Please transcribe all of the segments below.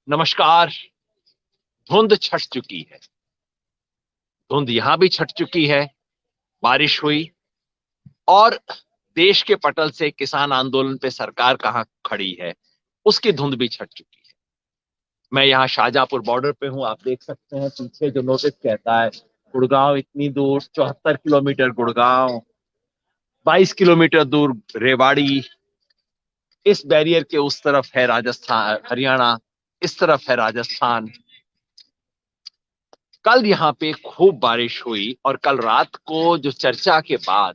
नमस्कार। धुंध छट चुकी है। धुंध यहां भी छट चुकी है। बारिश हुई और देश के पटल से किसान आंदोलन पे सरकार कहां खड़ी है, उसकी धुंध भी छट चुकी है। मैं यहाँ शाहजहांपुर बॉर्डर पे हूं। आप देख सकते हैं पीछे जो नोटिस कहता है गुड़गांव इतनी दूर, 74 किलोमीटर गुड़गांव, 22 किलोमीटर दूर रेवाड़ी। इस बैरियर के उस तरफ है राजस्थान, हरियाणा, इस तरफ है राजस्थान। कल यहाँ पे खूब बारिश हुई और कल रात को जो चर्चा के बाद,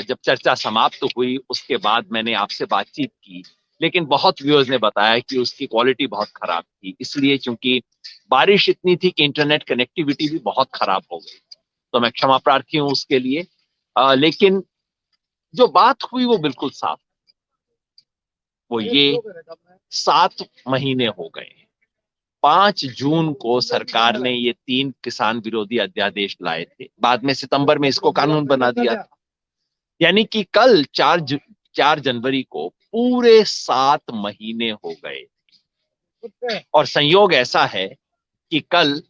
जब चर्चा समाप्त हुई उसके बाद मैंने आपसे बातचीत की, लेकिन बहुत व्यूअर्स ने बताया कि उसकी क्वालिटी बहुत खराब थी, इसलिए क्योंकि बारिश इतनी थी कि इंटरनेट कनेक्टिविटी भी बहुत खराब हो गई। तो मैं क्षमा प्रार्थी हूं उसके लिए। लेकिन जो बात हुई वो बिल्कुल साफ। वो ये 7 महीने हो गए। 5 जून को सरकार ने ये 3 किसान विरोधी अध्यादेश लाए थे, बाद में सितंबर में इसको कानून बना दिया था। यानी कि कल 4 जनवरी को पूरे 7 महीने हो गए। और संयोग ऐसा है कि कल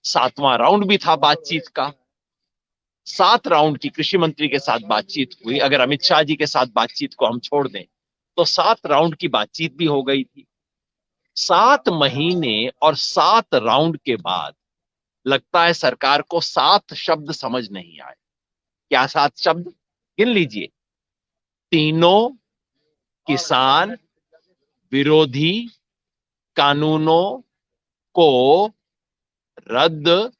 7वां राउंड भी था बातचीत का। 7 राउंड की कृषि मंत्री के साथ बातचीत हुई। अगर अमित शाह जी के साथ बातचीत को हम छोड़ दें तो 7 राउंड की बातचीत भी हो गई थी। 7 महीने और 7 राउंड के बाद लगता है सरकार को 7 शब्द समझ नहीं आए। क्या 7 शब्द? गिन लीजिए। तीनों किसान विरोधी कानूनों को रद्द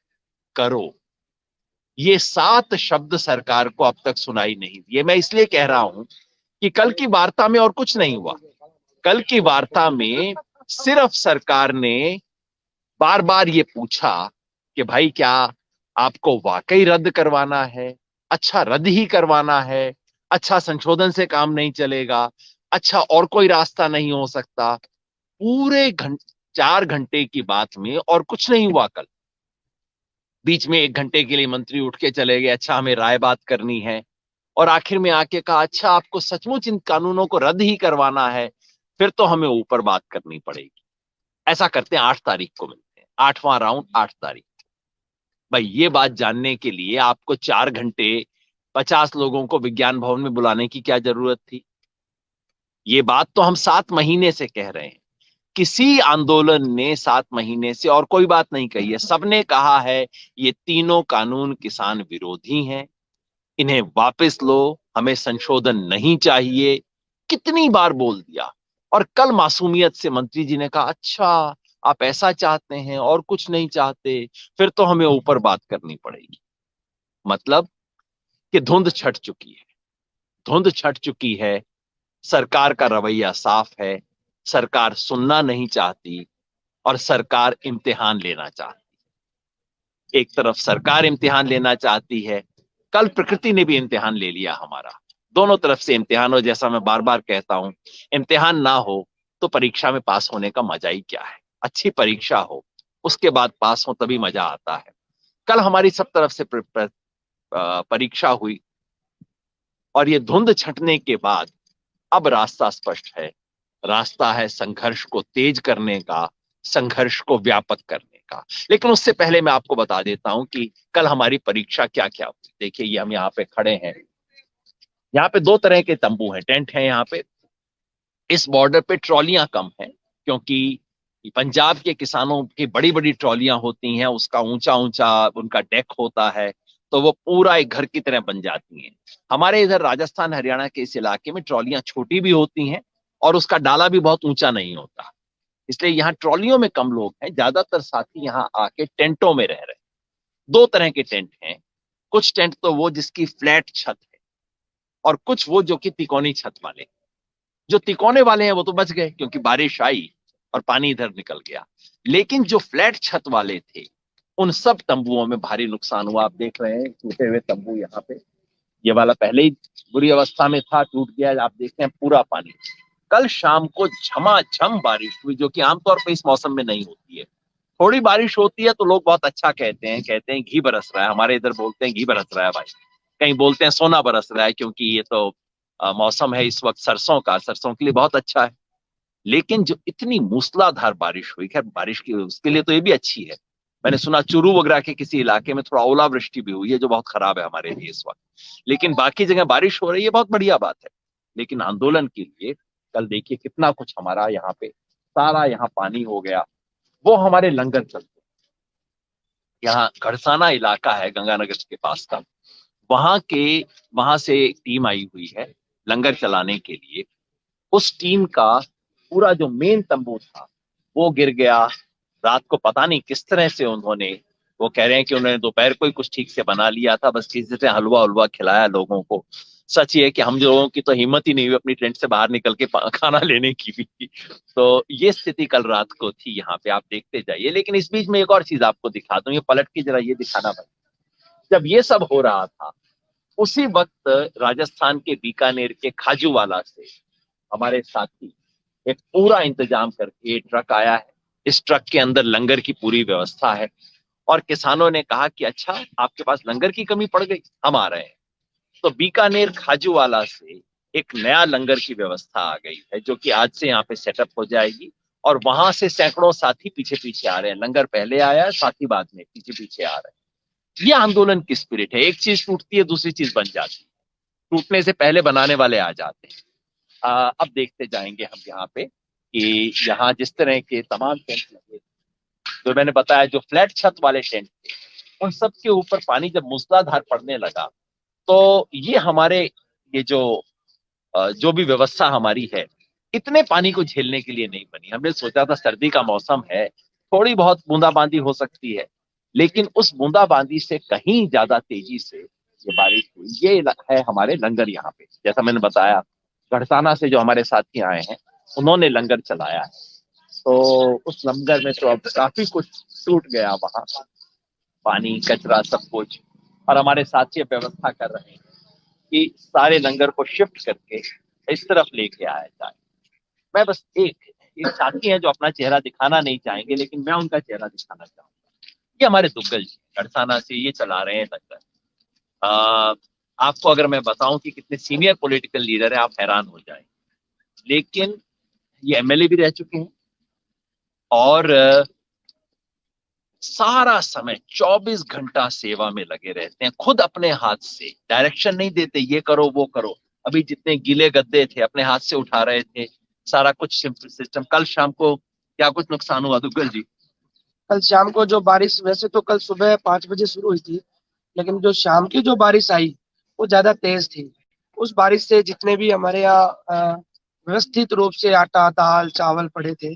करो। ये 7 शब्द सरकार को अब तक सुनाई नहीं दिए। मैं इसलिए कह रहा हूं कि कल की वार्ता में और कुछ नहीं हुआ। कल की वार्ता में सिर्फ सरकार ने बार बार ये पूछा कि भाई क्या आपको वाकई रद्द करवाना है? अच्छा, रद्द ही करवाना है? अच्छा, संशोधन से काम नहीं चलेगा? अच्छा, और कोई रास्ता नहीं हो सकता? पूरे 4 घंटे की बात में और कुछ नहीं हुआ कल। बीच में 1 घंटे के लिए मंत्री उठ के चले गए, अच्छा हमें राय बात करनी है। और आखिर में आके कहा, अच्छा आपको सचमुच इन कानूनों को रद्द ही करवाना है, फिर तो हमें ऊपर बात करनी पड़ेगी। ऐसा करते हैं, 8 तारीख को मिलते हैं। 8वां राउंड 8 तारीख। भाई ये बात जानने के लिए आपको 4 घंटे 50 लोगों को विज्ञान भवन में बुलाने की क्या जरूरत थी? ये बात तो हम 7 महीने से कह रहे हैं। किसी आंदोलन ने 7 महीने से और कोई बात नहीं कही है। सबने कहा है ये तीनों कानून किसान विरोधी हैं, इन्हें वापस लो, हमें संशोधन नहीं चाहिए। कितनी बार बोल दिया। और कल मासूमियत से मंत्री जी ने कहा, अच्छा आप ऐसा चाहते हैं और कुछ नहीं चाहते, फिर तो हमें ऊपर बात करनी पड़ेगी। मतलब कि धुंध छट चुकी है। धुंध छट चुकी है। सरकार का रवैया साफ है। सरकार सुनना नहीं चाहती और सरकार इम्तिहान लेना चाहती। एक तरफ सरकार इम्तिहान लेना चाहती है, कल प्रकृति ने भी इम्तिहान ले लिया हमारा। दोनों तरफ से इम्तिहान हो। जैसा मैं बार बार कहता हूं, इम्तिहान ना हो तो परीक्षा में पास होने का मजा ही क्या है। अच्छी परीक्षा हो, उसके बाद पास हो, तभी मजा आता है। कल हमारी सब तरफ से परीक्षा हुई और ये धुंध छंटने के बाद अब रास्ता स्पष्ट है। रास्ता है संघर्ष को तेज करने का, संघर्ष को व्यापक करने का। लेकिन उससे पहले मैं आपको बता देता हूं कि कल हमारी परीक्षा क्या क्या हुई। देखिए, ये हम यहाँ पे खड़े हैं। यहाँ पे 2 तरह के तंबू हैं, टेंट हैं यहाँ पे। इस बॉर्डर पे ट्रॉलियां कम हैं, क्योंकि पंजाब के किसानों की बड़ी बड़ी ट्रॉलियां होती हैं, उसका ऊंचा ऊंचा उनका डेक होता है, तो वो पूरा एक घर की तरह बन जाती हैं। हमारे इधर राजस्थान हरियाणा के इस इलाके में ट्रॉलियां छोटी भी होती हैं और उसका डाला भी बहुत ऊंचा नहीं होता। इसलिए यहाँ ट्रॉलियों में कम लोग हैं, ज्यादातर साथी यहाँ आके टेंटों में रह रहे हैं। 2 तरह के टेंट हैं। कुछ टेंट तो वो जिसकी फ्लैट छत है, और कुछ वो जो कि तिकोनी छत वाले। जो तिकोने वाले हैं वो तो बच गए क्योंकि बारिश आई और पानी इधर निकल गया। लेकिन जो फ्लैट छत वाले थे, उन सब तंबुओं में भारी नुकसान हुआ। आप देख रहे हैं टूटे हुए तंबू यहाँ पे। ये वाला पहले ही बुरी अवस्था में था, टूट गया। आप देखते हैं पूरा पानी। कल शाम को झमाझम बारिश हुई, जो कि आमतौर पर इस मौसम में नहीं होती है। थोड़ी बारिश होती है तो लोग बहुत अच्छा कहते हैं घी बरस रहा है। हमारे इधर बोलते हैं घी बरस रहा है भाई। कहीं बोलते हैं सोना बरस रहा है, क्योंकि ये तो मौसम है इस वक्त सरसों का। सरसों के लिए बहुत अच्छा है। लेकिन जो इतनी मूसलाधार बारिश हुई, खैर बारिश की उसके लिए तो ये भी अच्छी है। मैंने सुना चूरू वगैरह के किसी इलाके में थोड़ा ओलावृष्टि भी हुई है, जो बहुत खराब है हमारे लिए इस वक्त। लेकिन बाकी जगह बारिश हो रही है, बहुत बढ़िया बात है। लेकिन आंदोलन के लिए कल देखिए कितना कुछ हमारा यहाँ पे, सारा यहाँ पानी हो गया। वो हमारे लंगर चलते, यहाँ खड़साना इलाका है गंगानगर के पास का, वहां के, वहां से एक टीम आई हुई है लंगर चलाने के लिए। उस टीम का पूरा जो मेन तंबू था वो गिर गया। रात को पता नहीं किस तरह से उन्होंने, वो कह रहे हैं कि उन्होंने दोपहर को ही कुछ ठीक से बना लिया था, बस किसी से हलवा हलवा खिलाया लोगों को। सच ये है कि हम लोगों की तो हिम्मत ही नहीं हुई अपनी टेंट से बाहर निकल के खाना लेने की भी। तो ये स्थिति कल रात को थी यहाँ पे, आप देखते जाइए। लेकिन इस बीच में एक और चीज आपको दिखा दूं, ये पलट के जरा ये दिखाना भाई। जब ये सब हो रहा था, उसी वक्त राजस्थान के बीकानेर के खाजूवाला से हमारे साथी एक पूरा इंतजाम करके ट्रक आया है। इस ट्रक के अंदर लंगर की पूरी व्यवस्था है। और किसानों ने कहा कि अच्छा, आपके पास लंगर की कमी पड़ गई, हम आ रहे हैं। तो बीकानेर खाजूवाला से एक नया लंगर की व्यवस्था आ गई है, जो कि आज से यहाँ पे सेटअप हो जाएगी। और वहां से सैकड़ों साथी पीछे पीछे आ रहे हैं। लंगर पहले आया है, साथी बाद में पीछे पीछे आ रहे हैं। ये आंदोलन की स्पिरिट है। एक चीज टूटती है, दूसरी चीज बन जाती है। टूटने से पहले बनाने वाले आ जाते हैं। अब देखते जाएंगे हम यहाँ पे कि यहाँ जिस तरह के तमाम टेंट लगे, जो मैंने बताया, जो फ्लैट छत वाले टेंट थे, उन सब के ऊपर पानी जब मूसलाधार पड़ने लगा, तो ये हमारे, ये जो भी व्यवस्था हमारी है, इतने पानी को झेलने के लिए नहीं बनी। हमने सोचा था सर्दी का मौसम है, थोड़ी बहुत बूंदाबांदी हो सकती है, लेकिन उस बूंदाबांदी से कहीं ज्यादा तेजी से ये बारिश हुई। ये है हमारे लंगर यहाँ पे, जैसा मैंने बताया, गढ़साना से जो हमारे साथी आए हैं, उन्होंने लंगर चलाया है। तो उस लंगर में तो अब काफी कुछ टूट गया वहां, पानी कचरा सब कुछ। और हमारे साथी अब व्यवस्था कर रहे हैं कि सारे लंगर को शिफ्ट करके इस तरफ लेके आया जाए। मैं बस एक साथी हैं जो अपना चेहरा दिखाना नहीं चाहेंगे, लेकिन मैं उनका चेहरा दिखाना चाहूंगा। ये हमारे दुग्गल जी गढ़साना से ये चला रहे हैं लंगर। आ, आपको अगर मैं बताऊं कि कितने सीनियर पॉलिटिकल लीडर हैं, आप हैरान हो जाएंगे। लेकिन ये एमएलए भी रह चुके हैं, और सारा समय 24 घंटा सेवा में लगे रहते हैं। खुद अपने हाथ से डायरेक्शन नहीं देते, ये करो वो करो। अभी जितने गीले गद्दे थे अपने हाथ से उठा रहे थे, सारा कुछ सिस्टम। कल शाम को क्या कुछ नुकसान हुआ दुग्गल जी? कल शाम को जो बारिश, वैसे तो कल सुबह 5 बजे शुरू हुई थी, लेकिन जो शाम की जो बारिश आई वो ज्यादा तेज थी। उस बारिश से जितने भी हमारे यहाँ व्यवस्थित रूप से आटा दाल चावल पड़े थे,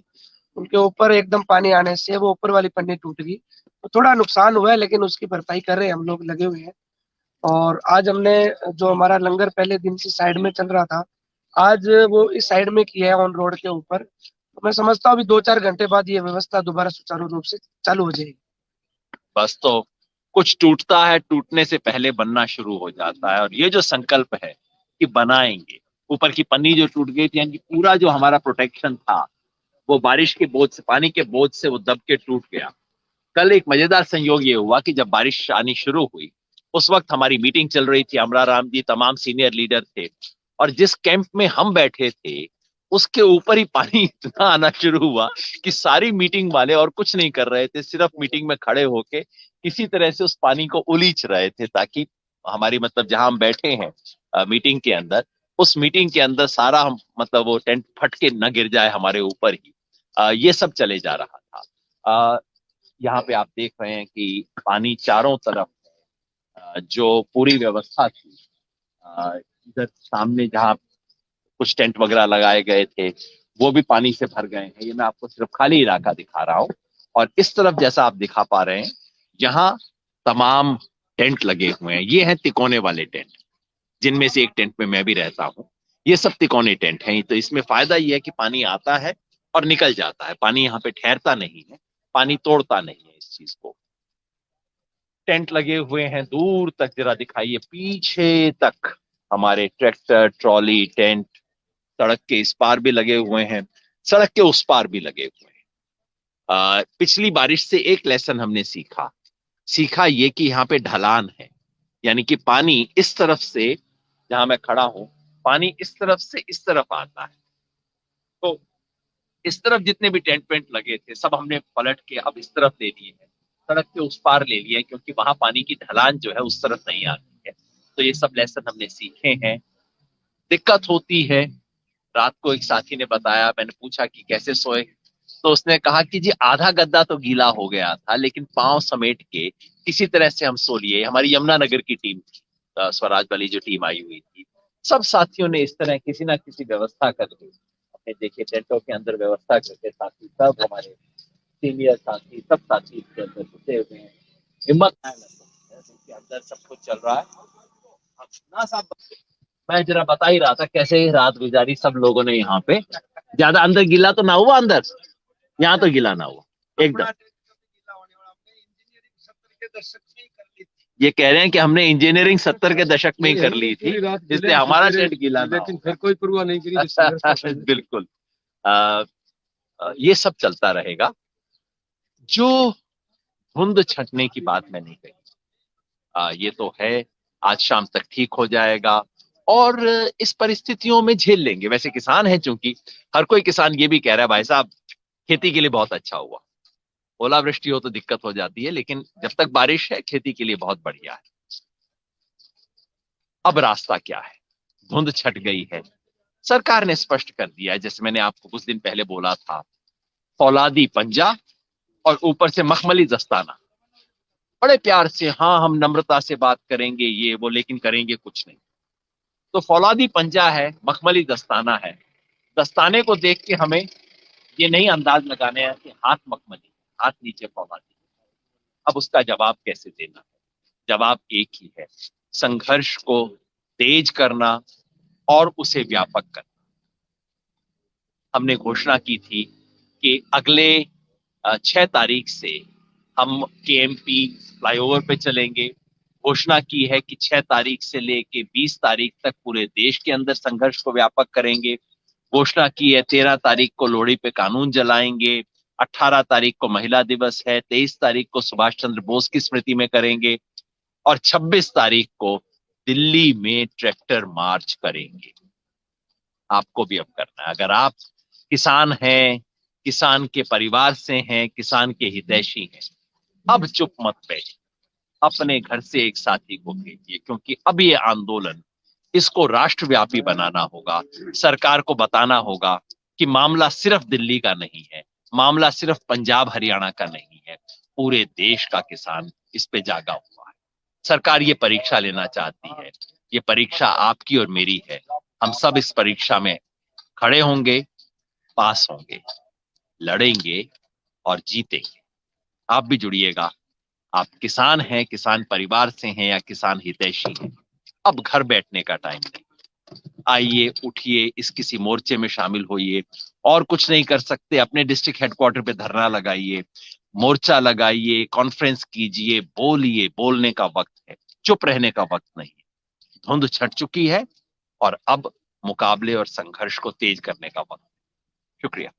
उनके ऊपर एकदम पानी आने से वो ऊपर वाली पन्नी टूट गई। तो थोड़ा नुकसान हुआ है, लेकिन उसकी भरपाई कर रहे हैं, हम लोग लगे हुए हैं। और आज हमने, जो हमारा लंगर पहले दिन से साइड में चल रहा था, आज वो इस साइड में किया है ऑन रोड के ऊपर। तो मैं समझता हूँ अभी 2-4 घंटे बाद ये व्यवस्था दोबारा सुचारू रूप से चालू हो जाएगी। बस तो कुछ टूटता है, टूटने से पहले बनना शुरू हो जाता है। और ये जो संकल्प है कि बनाएंगे, ऊपर की पन्नी जो टूट गई थी, यानी पूरा जो हमारा प्रोटेक्शन था, वो बारिश के बोझ से, पानी के बोझ से वो दब के टूट गया। कल एक मजेदार संयोग ये हुआ कि जब बारिश आनी शुरू हुई, उस वक्त हमारी मीटिंग चल रही थी, अमरा राम जी तमाम सीनियर लीडर थे। और जिस कैंप में हम बैठे थे, उसके ऊपर ही पानी इतना आना शुरू हुआ कि सारी मीटिंग वाले और कुछ नहीं कर रहे थे, सिर्फ मीटिंग में खड़े होके किसी तरह से उस पानी को उलीच रहे थे, ताकि हमारी, मतलब जहां हम बैठे हैं मीटिंग के अंदर, उस मीटिंग के अंदर सारा हम, मतलब वो टेंट फट के न गिर जाए हमारे ऊपर ही। ये सब चले जा रहा था। यहाँ पे आप देख रहे हैं कि पानी चारों तरफ, जो पूरी व्यवस्था थी, इधर सामने जहाँ कुछ टेंट वगैरह लगाए गए थे, वो भी पानी से भर गए हैं। ये मैं आपको सिर्फ खाली इलाका दिखा रहा हूँ। और इस तरफ जैसा आप दिखा पा रहे हैं, यहाँ तमाम टेंट लगे हुए हैं। ये हैं तिकोने वाले टेंट, जिनमें से एक टेंट में मैं भी रहता हूँ। ये सब तिकोने टेंट हैं। तो इसमें फायदा ये है कि पानी आता है और निकल जाता है, पानी यहाँ पे ठहरता नहीं है, पानी तोड़ता नहीं है इस चीज को। टेंट लगे हुए हैं दूर तक, जरा दिखाइए पीछे तक। हमारे ट्रैक्टर ट्रॉली टेंट सड़क के इस पार भी लगे हुए हैं, सड़क के उस पार भी लगे हुए हैं। पिछली बारिश से एक लेसन हमने सीखा, सीखा ये कि यहाँ पे ढलान है, यानी कि पानी इस तरफ से, जहां मैं खड़ा हूं, पानी इस तरफ से इस तरफ आता है। तो इस तरफ जितने भी टेंट वेंट लगे थे सब हमने पलट के अब इस तरफ ले लिए हैं, सड़क के उस पार ले लिए हैं, क्योंकि वहां पानी की ढलान जो है उस तरफ नहीं आती है। तो ये सब लेसन हमने सीखे हैं। दिक्कत होती है। रात को एक साथी ने बताया, मैंने पूछा कि कैसे सोए, तो उसने कहा कि जी आधा गद्दा तो गीला हो गया था, लेकिन पांव समेट के किसी तरह से हम सो लिए। हमारी यमुनानगर की टीम थी, स्वराज वाली जो टीम आई हुई थी, सब साथियों ने इस तरह किसी ना किसी व्यवस्था करके अपने देखे टेंटों के अंदर व्यवस्था करके, साथी सब हमारे सीनियर साथी सब साथी इसके अंदर घुसे हुए हैं। हिम्मत है के अंदर सब कुछ चल रहा है। अब ना साहब, मैं जरा बता ही रहा था कैसे रात गुजारी सब लोगों ने यहाँ पे। ज्यादा अंदर गिला तो ना हुआ, अंदर यहाँ तो गिला ना हुआ एकदम। ये कह रहे हैं कि हमने इंजीनियरिंग 70 के दशक में ही कर ली थी, इसलिए हमारा टेंट गीला ना, लेकिन फिर कोई परवाह नहीं करी। बिल्कुल। ये सब चलता रहेगा। जो धुंध छंटने की बात मैं नहीं कही, ये तो है, आज शाम तक ठीक हो जाएगा और इस परिस्थितियों में झेल लेंगे। वैसे किसान है, चूंकि हर कोई किसान ये भी कह रहा है भाई साहब खेती के लिए बहुत अच्छा हुआ, ओलावृष्टि हो तो दिक्कत हो जाती है, लेकिन जब तक बारिश है खेती के लिए बहुत बढ़िया है। अब रास्ता क्या है? धुंध छट गई है, सरकार ने स्पष्ट कर दिया है, जैसे मैंने आपको कुछ दिन पहले बोला था, फौलादी पंजा और ऊपर से मखमली दस्ताना। बड़े प्यार से, हाँ हम नम्रता से बात करेंगे ये वो, लेकिन करेंगे कुछ नहीं। तो फौलादी पंजा है, मखमली दस्ताना है। दस्ताने को देख के हमें ये नहीं अंदाज लगाने हैं कि हाथ मखमली, हाथ नीचे फौलादी। अब उसका जवाब कैसे देना है? जवाब एक ही है, संघर्ष को तेज करना और उसे व्यापक करना। हमने घोषणा की थी कि अगले 6 तारीख से हम केएमपी फ्लाईओवर पे चलेंगे। घोषणा की है कि 6 तारीख से लेके 20 तारीख तक पूरे देश के अंदर संघर्ष को व्यापक करेंगे। घोषणा की है 13 तारीख को लोहड़ी पे कानून जलाएंगे, 18 तारीख को महिला दिवस है, 23 तारीख को सुभाष चंद्र बोस की स्मृति में करेंगे और 26 तारीख को दिल्ली में ट्रैक्टर मार्च करेंगे। आपको भी अब करना है। अगर आप किसान हैं, किसान के परिवार से हैं, किसान के हितैषी हैं, अब चुप मत बैठिए, अपने घर से एक साथी को भेजिए, क्योंकि अब ये आंदोलन, इसको राष्ट्रव्यापी बनाना होगा। सरकार को बताना होगा कि मामला सिर्फ दिल्ली का नहीं है, मामला सिर्फ पंजाब हरियाणा का नहीं है, पूरे देश का किसान इस पे जागा हुआ है। सरकार ये परीक्षा लेना चाहती है, ये परीक्षा आपकी और मेरी है। हम सब इस परीक्षा में खड़े होंगे, पास होंगे, लड़ेंगे और जीतेंगे। आप भी जुड़िएगा। आप किसान हैं, किसान परिवार से हैं या किसान हितैषी हैं, अब घर बैठने का टाइम नहीं। आइए, उठिए, इस किसी मोर्चे में शामिल होइए। और कुछ नहीं कर सकते, अपने डिस्ट्रिक्ट हेडक्वार्टर पे धरना लगाइए, मोर्चा लगाइए, कॉन्फ्रेंस कीजिए, बोलिए। बोलने का वक्त है, चुप रहने का वक्त नहीं है। धुंध छट चुकी है और अब मुकाबले और संघर्ष को तेज करने का वक्त। शुक्रिया।